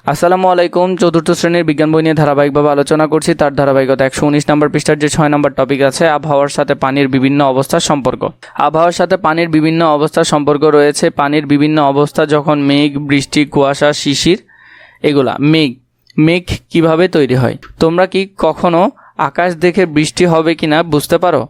আসসালামু আলাইকুম। চতুর্থ শ্রেণীর বিজ্ঞান বই নিয়ে ধারাবাহিকভাবে আলোচনা করছি। তার ধারাবাহিকতা 119 নম্বর পৃষ্ঠার যে 6 নম্বর টপিক আছে আবহাওয়ার সাথে পানির বিভিন্ন অবস্থার সম্পর্ক। আবহাওয়ার সাথে পানির বিভিন্ন অবস্থার সম্পর্ক রয়েছে। পানির বিভিন্ন অবস্থা যখন মেঘ, বৃষ্টি, কুয়াশা, শিশির, এগুলা মেঘ কিভাবে তৈরি হয়? তোমরা কি কখনো আকাশ দেখে বৃষ্টি হবে কিনা বুঝতে পারো?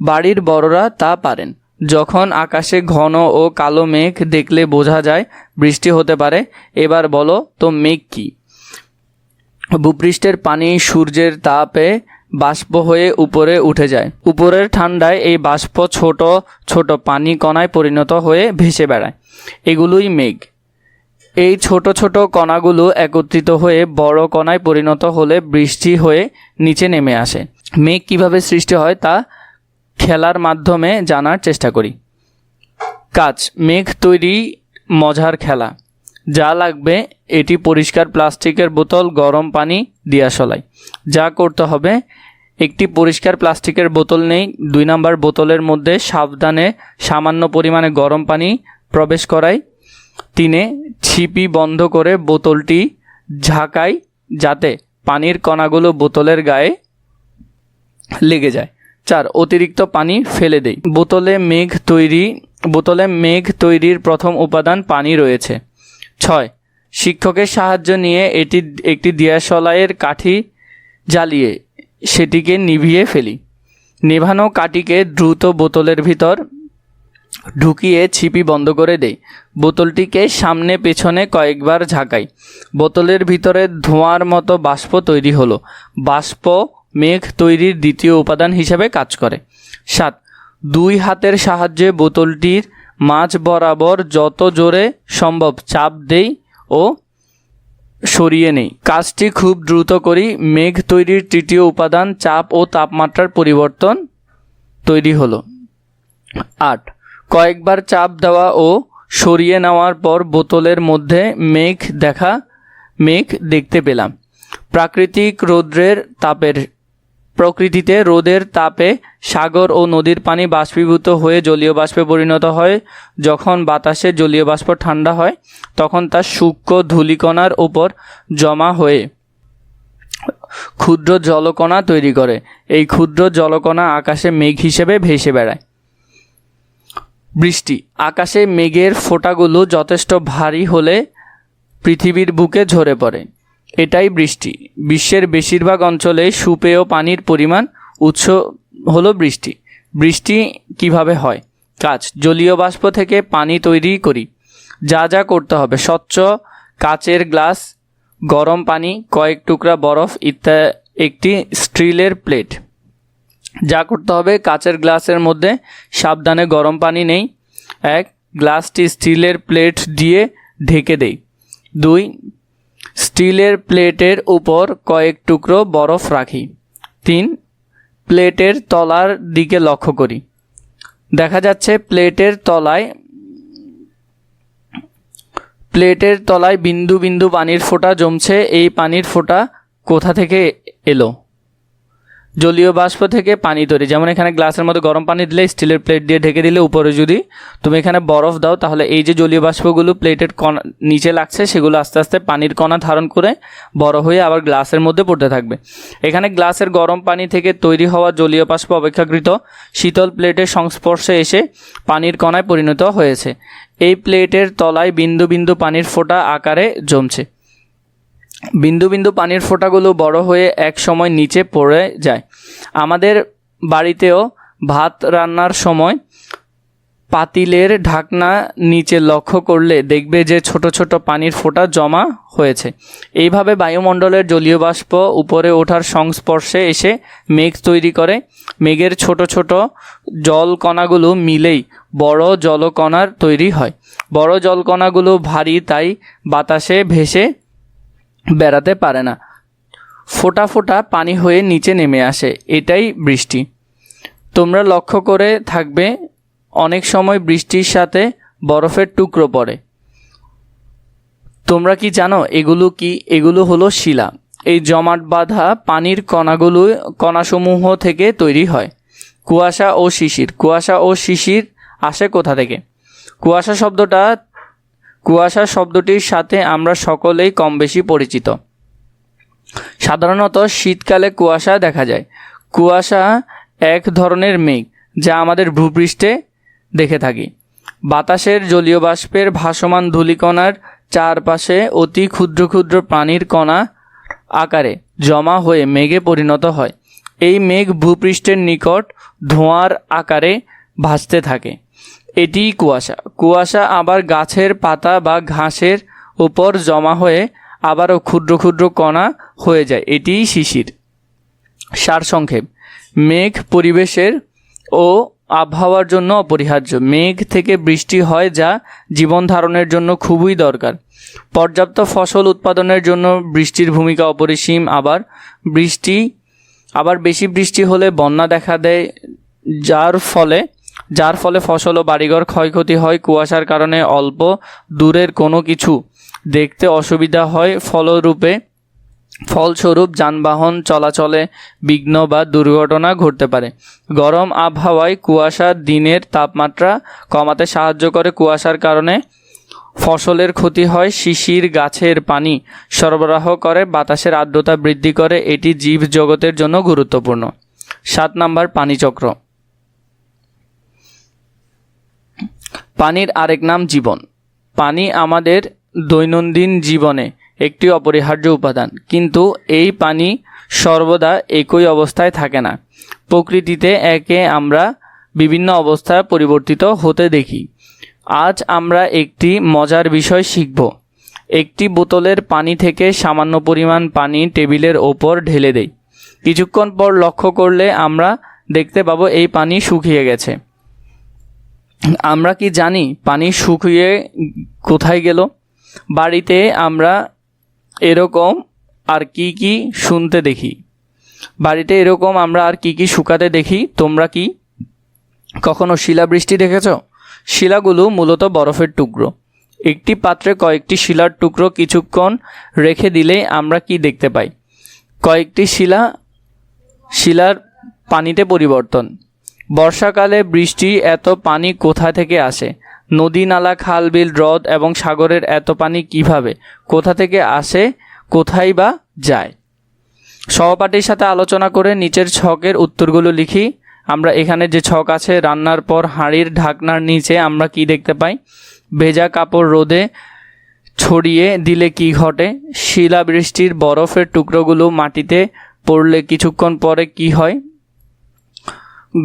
বাড়ির বড়রা তা পারেন। যখন আকাশে ঘন ও কালো মেঘ দেখলে বোঝা যায় বৃষ্টি হতে পারে। এবার বলো তো মেঘ কি? ভূপৃষ্ঠের পানি সূর্যের তাপে বাষ্প হয়ে উপরে উঠে যায়। উপরের ঠান্ডায় এই বাষ্প ছোট ছোট পানি কণায় পরিণত হয়ে ভেসে বেড়ায়। এগুলোই মেঘ। এই ছোট ছোট কণাগুলো একত্রিত হয়ে বড় কণায় পরিণত হলে বৃষ্টি হয়ে নিচে নেমে আসে। মেঘ কিভাবে সৃষ্টি হয় তা খেলার মাধ্যমে জানার চেষ্টা করি। কাজ: মেঘ তৈরি মজার খেলা। যা লাগবে: এটি পরিষ্কার প্লাস্টিকের বোতল, গরম পানি, দিয়াশলাই। যা করতে হবে: একটি পরিষ্কার প্লাস্টিকের বোতল নেই। 2 নম্বর বোতলের মধ্যে সাবধানে সামান্য পরিমাণে গরম পানি প্রবেশ করাই। 3 ছিপি বন্ধ করে বোতলটি ঝাঁকাই যাতে পানির কণাগুলো বোতলের গায়ে লেগে যায়। 4 অতিরিক্ত পানি ফেলে দেই। বোতলে মেঘ তৈরির প্রথম উপাদান পানি রয়েছে। 6 শিক্ষকের সাহায্য নিয়ে একটি দিয়াশলাইয়ের কাঠি জ্বালিয়ে সেটিকে নিভিয়ে ফেলি। নেভানো কাঠিকে দ্রুত বোতলের ভিতর ঢুকিয়ে ছিপি বন্ধ করে দেই। বোতলটিকে সামনে পেছনে কয়েকবার ঝাঁকাই। বোতলের ভিতরে ধোঁয়ার মতো বাষ্প তৈরি হলো। বাষ্প মেঘ তৈরির দ্বিতীয় উপাদান হিসেবে কাজ করে। 7 2 হাতের সাহায্যে বোতলটির মাঝ বরাবর যত জোরে সম্ভব চাপ দেই ও সরিয়ে নেই। কাজটি খুব দ্রুত করি। মেঘ তৈরির তৃতীয় উপাদান চাপ ও তাপমাত্রার পরিবর্তন তৈরি হলো। 8 কয়েকবার চাপ দেওয়া ও সরিয়ে নেওয়ার পর বোতলের মধ্যে মেঘ দেখতে পেলাম। প্রকৃতিতে রোদের তাপে সাগর ও নদীর পানি বাষ্পীভূত হয়ে জলীয় বাষ্পে পরিণত হয়। যখন বাতাসে জলীয় বাষ্প ঠান্ডা হয় তখন তা সূক্ষ্ম ধূলিকণার উপর জমা হয়ে ক্ষুদ্র জলকণা তৈরি করে। এই ক্ষুদ্র জলকণা আকাশে মেঘ হিসেবে ভেসে বেড়ায়। বৃষ্টি: আকাশে মেঘের ফোঁটাগুলো যথেষ্ট ভারী হলে পৃথিবীর বুকে ঝরে পড়ে। এটাই বৃষ্টি। বিশ্বের বেশিরভাগ অঞ্চলে সুপেয় পানির পরিমাণ উৎস হলো বৃষ্টি। বৃষ্টি কিভাবে হয়? কাজ: জলীয় বাষ্প থেকে পানি তৈরি করি। যা যা করতে হবে: স্বচ্ছ কাচের গ্লাস, গরম পানি, কয়েক টুকরা বরফ, একটি স্টিলের প্লেট। যা করতে হবে: কাচের গ্লাসের মধ্যে সাবধানে গরম পানি নেই। 1 গ্লাসটি স্টিলের প্লেট দিয়ে ঢেকে দেই। 2 স্টিলের প্লেটের উপর কয়েক টুকরো বরফ রাখি। 3 প্লেটের তলার দিকে লক্ষ্য করি। দেখা যাচ্ছে প্লেটের তলায় বিন্দু বিন্দু পানির ফোঁটা জমছে। এই পানির ফোঁটা কোথা থেকে এলো? জলীয় বাষ্প থেকে পানি তৈরি। যেমন এখানে গ্লাসের মধ্যে গরম পানি দিলে, স্টিলের প্লেট দিয়ে ঢেকে দিলে, উপরে যদি তুমি এখানে বরফ দাও তাহলে এই যে জলীয় বাষ্পগুলো প্লেটের নিচে লাগছে সেগুলো আস্তে আস্তে পানির কণা ধারণ করে বড় হয়ে আবার গ্লাসের মধ্যে পড়তে থাকবে। এখানে গ্লাসের গরম পানি থেকে তৈরি হওয়া জলীয় বাষ্প অপেক্ষাকৃত শীতল প্লেটের সংস্পর্শে এসে পানির কণায় পরিণত হয়েছে। এই প্লেটের তলায় বিন্দু বিন্দু পানির ফোঁটা আকারে জমছে। বিন্দু বিন্দু পানির ফোঁটাগুলো বড় হয়ে এক সময় নিচে পড়ে যায়। আমাদের বাড়িতেও ভাত রান্নার সময় পাতিলের ঢাকনা নিচে লক্ষ্য করলে দেখবে যে ছোট ছোট পানির ফোঁটা জমা হয়েছে। এইভাবে বায়ুমণ্ডলের জলীয় বাষ্প উপরে ওঠার সংস্পর্শে এসে মেঘ তৈরি করে। মেঘের ছোট ছোট জলকণাগুলো মিলেই বড় জলকণার তৈরি হয়। বড় জলকণাগুলো ভারী, তাই বাতাসে ভেসে বেড়াতে পারে না। ফোঁটা ফোঁটা পানি হয়ে নিচে নেমে আসে। এটাই বৃষ্টি। তোমরা লক্ষ্য করে থাকবে অনেক সময় বৃষ্টির সাথে বরফের টুকরো পড়ে। তোমরা কি জানো এগুলো কি? এগুলো হলো শিলা। এই জমাট বাঁধা পানির কণাসমূহ থেকে তৈরি হয়। কুয়াশা ও শিশির আসে কোথা থেকে? কুয়াশা শব্দটির সাথে আমরা সকলেই কম বেশি পরিচিত। সাধারণত শীতকালে কুয়াশা দেখা যায়। কুয়াশা এক ধরনের মেঘ যা আমাদের ভূপৃষ্ঠে দেখে থাকি। বাতাসের জলীয় বাষ্পের ভাসমান ধূলিকণার চারপাশে অতি ক্ষুদ্র ক্ষুদ্র পানির কণা আকারে জমা হয়ে মেঘে পরিণত হয়। এই মেঘ ভূপৃষ্ঠের নিকট ধোঁয়ার আকারে ভাসতে থাকে। এটিই কুয়াশা। কুয়াশা আবার গাছের পাতা বা ঘাসের উপর জমা হয়ে আবারও ক্ষুদ্র ক্ষুদ্র কণা হয়ে যায়। এটিই শিশির। সারসংক্ষেপ: মেঘ পরিবেশের ও আবহাওয়ার জন্য অপরিহার্য। মেঘ থেকে বৃষ্টি হয় যা জীবন ধারণের জন্য খুবই দরকার। পর্যাপ্ত ফসল উৎপাদনের জন্য বৃষ্টির ভূমিকা অপরিসীম। আবার বেশি বৃষ্টি হলে বন্যা দেখা দেয়, যার ফলে ফসল ও বাড়িঘর ক্ষয়ক্ষতি হয়। কুয়াশার কারণে অল্প দূরের কোনো কিছু দেখতে অসুবিধা হয়। ফলস্বরূপ যানবাহন চলাচলে বিঘ্ন বা দুর্ঘটনা ঘটতে পারে। গরম আবহাওয়ায় কুয়াশা দিনের তাপমাত্রা কমাতে সাহায্য করে। কুয়াশার কারণে ফসলের ক্ষতি হয়। শিশির গাছের পানি সরবরাহ করে, বাতাসের আর্দ্রতা বৃদ্ধি করে। এটি জীব জগতের জন্য গুরুত্বপূর্ণ। 7 নাম্বার, পানিচক্র। পানির আরেক নাম জীবন। পানি আমাদের দৈনন্দিন জীবনে একটি অপরিহার্য উপাদান, কিন্তু এই পানি সর্বদা একই অবস্থায় থাকে না। প্রকৃতিতে একে আমরা বিভিন্ন অবস্থায় পরিবর্তিত হতে দেখি। আজ আমরা একটি মজার বিষয় শিখব। একটি বোতলের পানি থেকে সামান্য পরিমাণ পানি টেবিলের ওপর ঢেলে দেই। কিছুক্ষণ পর লক্ষ্য করলে আমরা দেখতে পাবো এই পানি শুকিয়ে গেছে। আমরা কি জানি পানি শুকিয়ে কোথায় গেল? বাড়িতে আমরা এরকম আর কি শুনতে দেখি? বাড়িতে এরকম আমরা আর কি শুকাতে দেখি? তোমরা কি কখনো শিলাবৃষ্টি দেখেছ? শিলাগুলো মূলত বরফের টুকরো। একটি পাত্রে কয়েকটি শিলার টুকরো কিছুক্ষণ রেখে দিলেই আমরা কি দেখতে পাই? কয়েকটি শিলার পানিতে পরিবর্তন। বর্ষাকালে বৃষ্টি এত পানি কোথা থেকে আসে? নদী, নালা, খাল, বিল, হ্রদ এবং সাগরের এত পানি কিভাবে, কোথা থেকে আসে, কোথায় বা যায়? সহপাঠীর সাথে আলোচনা করে নিচের ছকের উত্তরগুলো লিখি। আমরা এখানে যে ছক আছে, রান্নার পর হাঁড়ির ঢাকনার নিচে আমরা কি দেখতে পাই? ভেজা কাপড় রোদে ছড়িয়ে দিলে কি ঘটে? শিলাবৃষ্টির বরফের টুকরোগুলো মাটিতে পড়লে কিছুক্ষণ পরে কি হয়?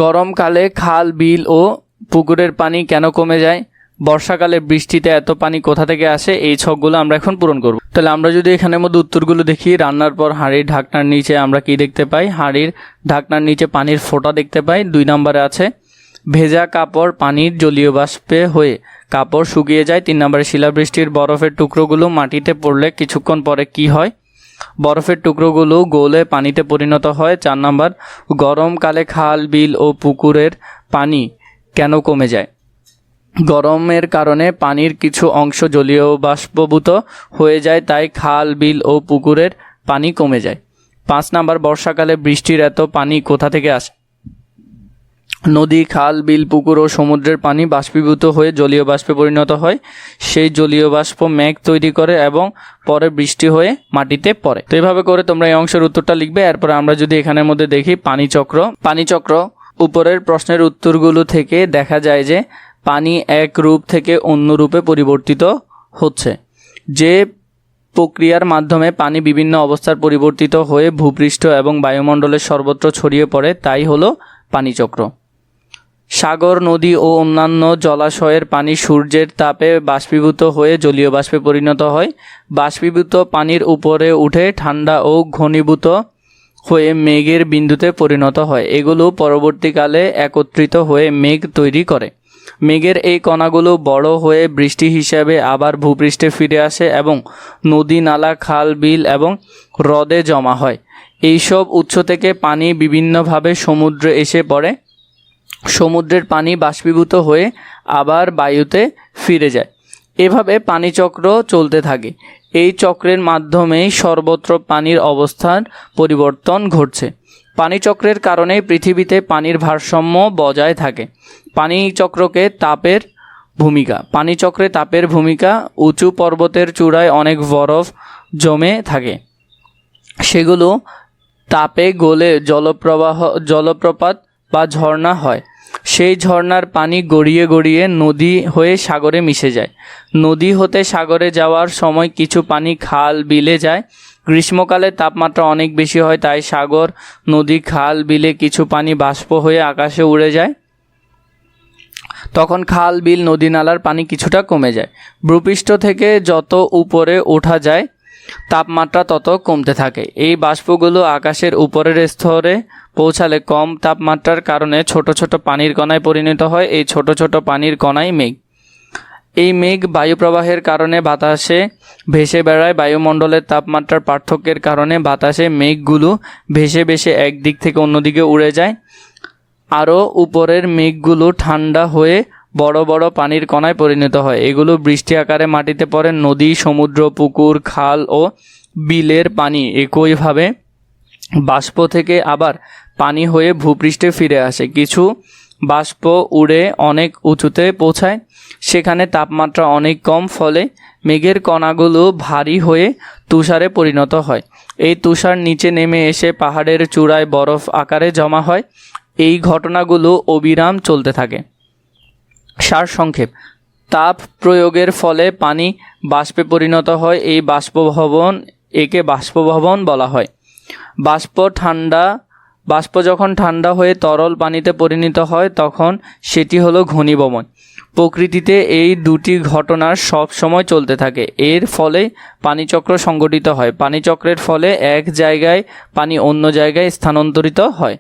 গরমকালে খাল, বিল ও পুকুরের পানি কেন কমে যায়? বর্ষাকালে বৃষ্টিতে এত পানি কোথা থেকে আসে? এই ছকগুলো আমরা এখন পূরণ করব। তাহলে আমরা যদি এখানের মধ্যে উত্তরগুলো দেখি, রান্নার পর হাঁড়ির ঢাকনার নিচে আমরা কি দেখতে পাই? হাঁড়ির ঢাকনার নিচে পানির ফোঁটা দেখতে পাই। 2 নম্বরে আছে ভেজা কাপড় পানির জলীয় বাষ্পে হয়ে কাপড় শুকিয়ে যায়। 3 নম্বরে শিলাবৃষ্টির বরফের টুকরোগুলো মাটিতে পড়লে কিছুক্ষণ পরে কি হয়? বরফের টুকরোগুলো গলে পানিতে পরিণত হয়। 4 নম্বর, গরমকালে খাল, বিল ও পুকুরের পানি কেন কমে যায়? গরমের কারণে পানির কিছু অংশ জলীয় বাষ্পীভূত হয়ে যায়, তাই খাল, বিল ও পুকুরের পানি কমে যায়। 5 নম্বর, বর্ষাকালে বৃষ্টির এত পানি কোথা থেকে আসে? নদী, খাল, বিল, পুকুর ও সমুদ্রের পানি বাষ্পীভূত হয়ে জলীয় বাষ্পে পরিণত হয়। সেই জলীয় বাষ্প মেঘ তৈরি করে এবং পরে বৃষ্টি হয়ে মাটিতে পড়ে। তো এইভাবে করে তোমরা এই অংশের উত্তরটা লিখবে। এরপর আমরা যদি এখানের মধ্যে দেখি পানিচক্র, উপরের প্রশ্নের উত্তরগুলো থেকে দেখা যায় যে পানি এক রূপ থেকে অন্য রূপে পরিবর্তিত হচ্ছে। যে প্রক্রিয়ার মাধ্যমে পানি বিভিন্ন অবস্থার পরিবর্তিত হয়ে ভূপৃষ্ঠ এবং বায়ুমণ্ডলের সর্বত্র ছড়িয়ে পড়ে তাই হলো পানিচক্র। সাগর, নদী ও অন্যান্য জলাশয়ের পানি সূর্যের তাপে বাষ্পীভূত হয়ে জলীয় বাষ্পে পরিণত হয়। বাষ্পীভূত পানির উপরে উঠে ঠান্ডা ও ঘনীভূত হয়ে মেঘের বিন্দুতে পরিণত হয়। এগুলো পরবর্তীকালে একত্রিত হয়ে মেঘ তৈরি করে। মেঘের এই কণাগুলো বড় হয়ে বৃষ্টি হিসাবে আবার ভূপৃষ্ঠে ফিরে আসে এবং নদী, নালা, খাল, বিল এবং হ্রদে জমা হয়। এইসব উৎস থেকে পানি বিভিন্নভাবে সমুদ্রে এসে পড়ে। সমুদ্রের পানি বাষ্পীভূত হয়ে আবার বায়ুতে ফিরে যায়। এভাবে পানিচক্র চলতে থাকে। এই চক্রের মাধ্যমেই সর্বত্র পানির অবস্থার পরিবর্তন ঘটছে। পানিচক্রের কারণে পৃথিবীতে পানির ভারসাম্য বজায় থাকে। পানিচক্রকে তাপের ভূমিকা। পানিচক্রে তাপের ভূমিকা। উঁচু পর্বতের চূড়ায় অনেক বরফ জমে থাকে, সেগুলো তাপে গলে জলপ্রপাত বা ঝর্ণা হয়। সেই ঝর্ণার পানি গড়িয়ে গড়িয়ে নদী হয়ে সাগরে মিশে যায়। নদী হতে সাগরে যাওয়ার সময় কিছু পানি খাল বিলে যায়। গ্রীষ্মকালে তাপমাত্রা অনেক বেশি হয়, তাই সাগর, নদী, খাল, বিলে কিছু পানি বাষ্প হয়ে আকাশে উড়ে যায়। তখন খাল, বিল, নদী, নালার পানি কিছুটা কমে যায়। ভূপৃষ্ঠ থেকে যত উপরে ওঠা যায় তাপমাত্রা তত কমতে থাকে। এই বাষ্পগুলো আকাশের উপরের স্তরে পৌঁছালে কম তাপমাত্রার কারণে ছোট ছোট পানির কণায় পরিণত হয়। এই ছোট ছোট পানির কণাই মেঘ। এই মেঘ বায়ুপ্রবাহের কারণে বাতাসে ভেসে বেড়ায়। বায়ুমণ্ডলের তাপমাত্রার পার্থক্যের কারণে বাতাসে মেঘগুলো ভেসে ভেসে একদিক থেকে অন্যদিকে উড়ে যায়। আরও উপরের মেঘগুলো ঠান্ডা হয়ে বড় বড় পানির কণায় পরিণত হয়। এগুলো বৃষ্টি আকারে মাটিতে পড়ে। নদী, সমুদ্র, পুকুর, খাল ও বিলের পানি একইভাবে বাষ্প থেকে আবার পানি হয়ে ভূপৃষ্ঠে ফিরে আসে। কিছু বাষ্প উড়ে অনেক উঁচুতে পৌঁছায়, সেখানে তাপমাত্রা অনেক কম, ফলে মেঘের কণাগুলো ভারী হয়ে তুষারে পরিণত হয়। এই তুষার নিচে নেমে এসে পাহাড়ের চূড়ায় বরফ আকারে জমা হয়। এই ঘটনাগুলো অবিরাম চলতে থাকে। সারসংক্ষেপ: তাপ প্রয়োগের ফলে পানি বাষ্পে পরিণত হয়। এই একে বাষ্পভবন বলা হয়। বাষ্প যখন ঠান্ডা হয়ে তরল পানিতে পরিণত হয় তখন সেটি হলো ঘনীভবন। প্রকৃতিতে এই দুটি ঘটনা সব সময় চলতে থাকে। এর ফলে পানিচক্র সংঘটিত হয়। পানিচক্রের ফলে এক জায়গায় পানি অন্য জায়গায় স্থানান্তরিত হয়।